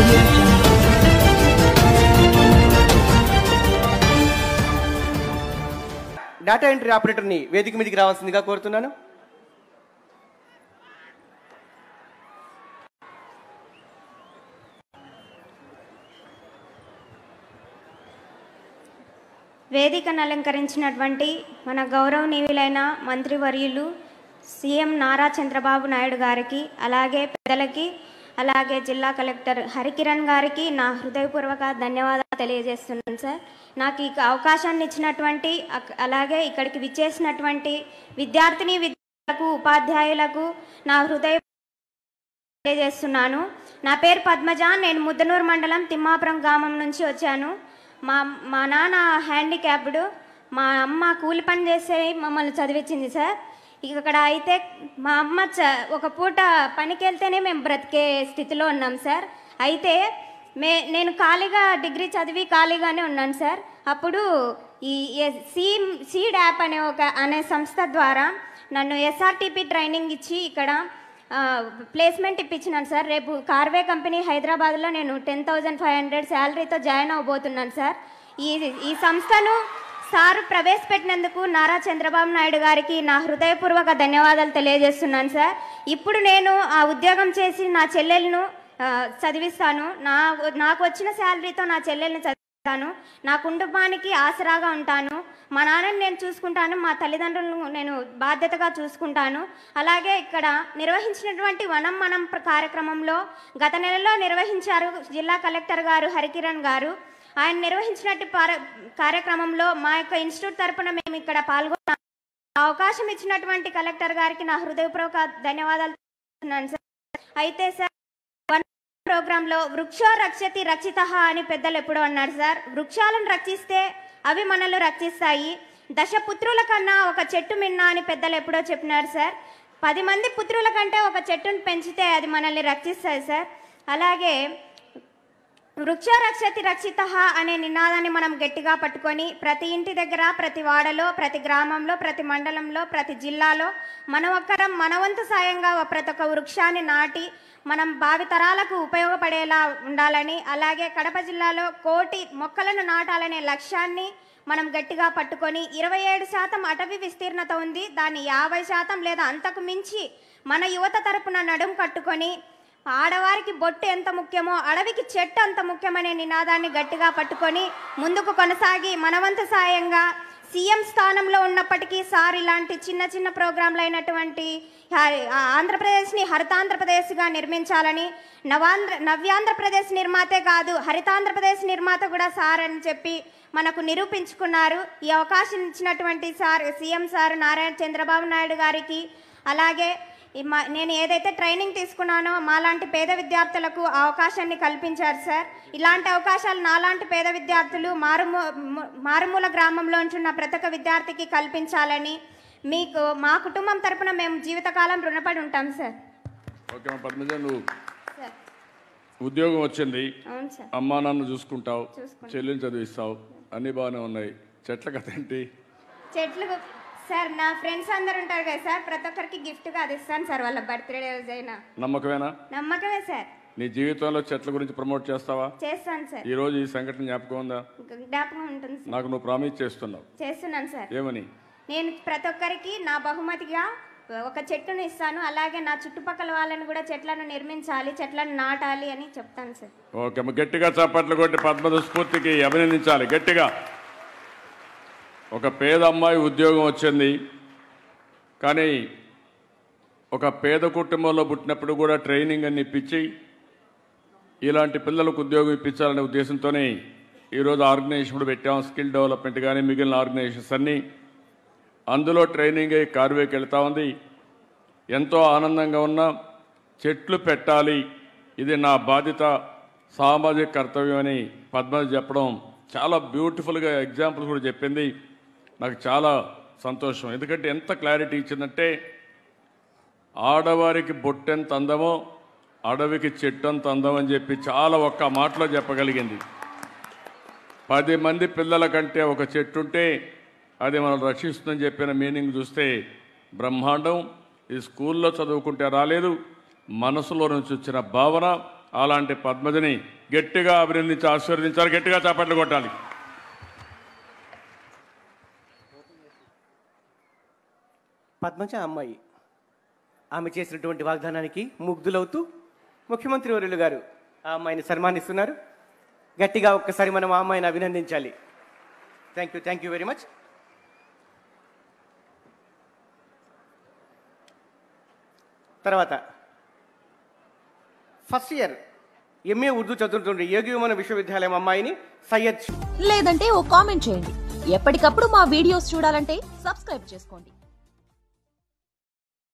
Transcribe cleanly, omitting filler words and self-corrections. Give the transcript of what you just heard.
audio jungle. Data entry ఆపరేటర్ని వేదిక మీదకి రావాల్సిందిగా కోరుతున్నాను. వేదికను అలంకరించినటువంటి మన గౌరవనీయులైన మంత్రివర్యులు సీఎం నారా చంద్రబాబు నాయుడు గారికి, అలాగే పెద్దలకి, అలాగే జిల్లా కలెక్టర్ హరికిరణ్ గారికి నా హృదయపూర్వక ధన్యవాదాలు తెలియజేస్తున్నాను సార్. నాకు ఈ అవకాశాన్ని ఇచ్చినటువంటి, అలాగే ఇక్కడికి విచ్చేసినటువంటి విద్యార్థులకు, ఉపాధ్యాయులకు నా హృదయ తెలియజేస్తున్నాను. నా పేరు పద్మజ. నేను ముద్దనూరు మండలం తిమ్మాపురం గ్రామం నుంచి వచ్చాను. మా నాన్న హ్యాండిక్యాప్డ్, మా అమ్మ కూలి పని చేసే మమ్మల్ని చదివించింది సార్. ఇక్కడ అయితే మా అమ్మ ఒక పూట పనికి వెళ్తేనే మేము బ్రతికే స్థితిలో ఉన్నాం సార్. అయితే నేను ఖాళీగా డిగ్రీ చదివి ఖాళీగానే ఉన్నాను సార్. అప్పుడు ఈ సీడ్ యాప్ అనే సంస్థ ద్వారా నన్ను ఎస్ఆర్టీపీ ట్రైనింగ్ ఇచ్చి ఇక్కడ ప్లేస్మెంట్ ఇప్పించినాను సార్. రేపు కార్వే కంపెనీ హైదరాబాద్లో నేను 10,500 శాలరీతో జాయిన్ అవ్వబోతున్నాను సార్. ఈ సంస్థను సార్ ప్రవేశపెట్టినందుకు నారా చంద్రబాబు నాయుడు గారికి నా హృదయపూర్వక ధన్యవాదాలు తెలియజేస్తున్నాను సార్. ఇప్పుడు నేను ఆ ఉద్యోగం చేసి నా చెల్లెలను చదివిస్తాను. నాకు వచ్చిన శాలరీతో నా చెల్లెలను చదివిస్తాను. నా కుటుంబానికి ఆసరాగా ఉంటాను. మా నాన్నని నేను చూసుకుంటాను, మా తల్లిదండ్రులను నేను బాధ్యతగా చూసుకుంటాను. అలాగే ఇక్కడ నిర్వహించినటువంటి వనం మనం కార్యక్రమంలో గత నెలలో నిర్వహించారు జిల్లా కలెక్టర్ గారు హరికిరణ్ గారు. ఆయన నిర్వహించినట్టు కార్యక్రమంలో మా యొక్క ఇన్స్టిట్యూట్ తరపున మేము ఇక్కడ పాల్గొన్నాం. అవకాశం ఇచ్చినటువంటి కలెక్టర్ గారికి నా హృదయపూర్వక ధన్యవాదాలు సార్. అయితే సార్, ప్రోగ్రాంలో వృక్షో రక్షతి రక్షితః అని పెద్దలు ఎప్పుడో అన్నారు సార్. వృక్షాలను రక్షిస్తే అవి మనల్ని రక్షిస్తాయి. దశపుత్రుల కన్నా ఒక చెట్టు మిన్నా అని పెద్దలు ఎప్పుడో చెప్పినారు సార్. 10 మంది పుత్రుల కంటే ఒక చెట్టును పెంచితే అది మనల్ని రక్షిస్తుంది సార్. అలాగే వృక్షో రక్షతి రక్షితః అనే నినాదాన్ని మనం గట్టిగా పట్టుకొని ప్రతి ఇంటి దగ్గర, ప్రతి వాడలో, ప్రతి గ్రామంలో, ప్రతి మండలంలో, ప్రతి జిల్లాలో మన వంతు సాయంగా ప్రతి ఒక్క వృక్షాన్ని నాటి మనం భావితరాలకు ఉపయోగపడేలా ఉండాలని, అలాగే కడప జిల్లాలో 1 కోటి మొక్కలను నాటాలనే లక్ష్యాన్ని మనం గట్టిగా పట్టుకొని 27% అటవీ విస్తీర్ణత ఉంది. దాన్ని 50% లేదా అంతకు మించి మన యువత తరపున నడుం కట్టుకొని ఆడవారికి బొట్టు ఎంత ముఖ్యమో అడవికి చెట్టు అంత ముఖ్యమనే నినాదాన్ని గట్టిగా పట్టుకొని ముందుకు కొనసాగి మనవంతు సాయంగా సీఎం స్థానంలో ఉన్నప్పటికీ సార్ ఇలాంటి చిన్న చిన్న ప్రోగ్రాంలు అయినటువంటి ఆంధ్రప్రదేశ్ని హరితాంధ్రప్రదేశ్గా నిర్మించాలని, నవ్యాంధ్రప్రదేశ్ నిర్మాతే కాదు హరితాంధ్రప్రదేశ్ నిర్మాత కూడా సార్ అని చెప్పి మనకు నిరూపించుకున్నారు. ఈ అవకాశం ఇచ్చినటువంటి సీఎం సార్ నారా చంద్రబాబు నాయుడు గారికి, అలాగే నేను ఏదైతే ట్రైనింగ్ తీసుకున్నానో మాలాంటి పేద విద్యార్థులకు అవకాశాన్ని కల్పించారు సార్. ఇలాంటి అవకాశాలు నాలాంటి పేద విద్యార్థులు మారుమూల గ్రామంలో ఉంటున్న ప్రతి ఒక్క విద్యార్థికి కల్పించాలని మా కుటుంబం తరపున మేము జీవితకాలం రుణపడి ఉంటాం సార్. ఓకే పద్మజ, నువ్వు ఉద్యోగం వచ్చింది, అమ్మా నాన్న చూసుకుంటావు, చెల్లిని చదివిస్తావు, అన్నీ బాగానే ఉన్నాయి. చెట్ల కథ ఏంటి? చెట్లు సార్ నా ఫ్రెండ్స్ అందరు ఉంటారు కదా సార్, ప్రతి ఒక్కరికి గిఫ్ట్గా అది ఇస్తాను సార్, వాళ్ళ బర్త్డే రోజు అయినా. నమ్మకమేనా? నమ్మకమే సార్. నీ జీవితంలో చెట్ల గురించి ప్రమోట్ చేస్తావా? చేస్తాను సార్. ఈ రోజు ఈ సంఘటన జ్ఞాపకం ఉందా? జ్ఞాపకం ఉంటుంది. నాకు నువ్వు ప్రామిస్ చేస్తున్నావు? చేస్తున్నాను సార్. ఏమని? నేను ప్రతి ఒక్కరికి నా బహుమతిగా ఒక చెట్టును ఇస్తాను, అలాగే నా చుట్టుపక్కల వాళ్ళని కూడా చెట్లను నిర్మించాలి, చెట్లను నాటాలి అని చెప్తాను సార్. ఓకే, గట్టిగా చప్పట్లు కొట్టి పద్మజ స్ఫూర్తికి అభినందించాలి గట్టిగా. ఒక పేద అమ్మాయి ఉద్యోగం వచ్చింది, కానీ ఒక పేద కుటుంబంలో పుట్టినప్పుడు కూడా ట్రైనింగ్ అన్ని ఇప్పించి ఇలాంటి పిల్లలకు ఉద్యోగం ఇప్పించాలనే ఉద్దేశంతోనే ఈరోజు ఆర్గనైజేషన్ కూడా పెట్టాం. స్కిల్ డెవలప్మెంట్ కానీ మిగిలిన ఆర్గనైజేషన్స్ అన్నీ అందులో ట్రైనింగ్ అయ్యి కార్వేకి వెళ్తూ ఉంది. ఎంతో ఆనందంగా ఉన్నా. చెట్లు పెట్టాలి, ఇది నా బాధ్యత, సామాజిక కర్తవ్యం అని పద్మజ చెప్పడం చాలా బ్యూటిఫుల్గా ఎగ్జాంపుల్స్ కూడా చెప్పింది. నాకు చాలా సంతోషం. ఎందుకంటే ఎంత క్లారిటీ ఇచ్చిందంటే ఆడవారికి బొట్టెంత అందమో అడవికి చెట్టంత అందం అని చెప్పి చాలా ఒక్క మాటలో చెప్పగలిగింది. 10 మంది పిల్లల కంటే ఒక చెట్టు ఉంటే అది మనం రక్షిస్తుందని చెప్పిన మీనింగ్ చూస్తే బ్రహ్మాండం. ఈ స్కూల్లో చదువుకుంటే రాలేదు, మనసులో నుంచి వచ్చిన భావన, అలాంటి పద్మజని గట్టిగా అభినందించి ఆశీర్వదించాలి. గట్టిగా చప్పట్లు కొట్టాలి. పద్మజ అమ్మాయి ఆమె చేసినటువంటి వాగ్దానానికి ముగ్ధులవుతూ ముఖ్యమంత్రి వర్యులు గారు ఆ అమ్మాయిని సన్మానిస్తున్నారు. గట్టిగా ఒక్కసారి మనం ఆ అమ్మాయిని అభినందించాలి. Thank you very much. తర్వాత ఫస్ట్ ఇయర్ ఎంఏ ఉర్దూ చదువుతుండే యోగిమన విశ్వవిద్యాలయం అమ్మాయిని సయ్యద్ లేదంటే ఓ కామెంట్ చేయండి. ఎప్పటికప్పుడు మా వీడియోస్ చూడాలంటే సబ్స్క్రైబ్ చేసుకోండి.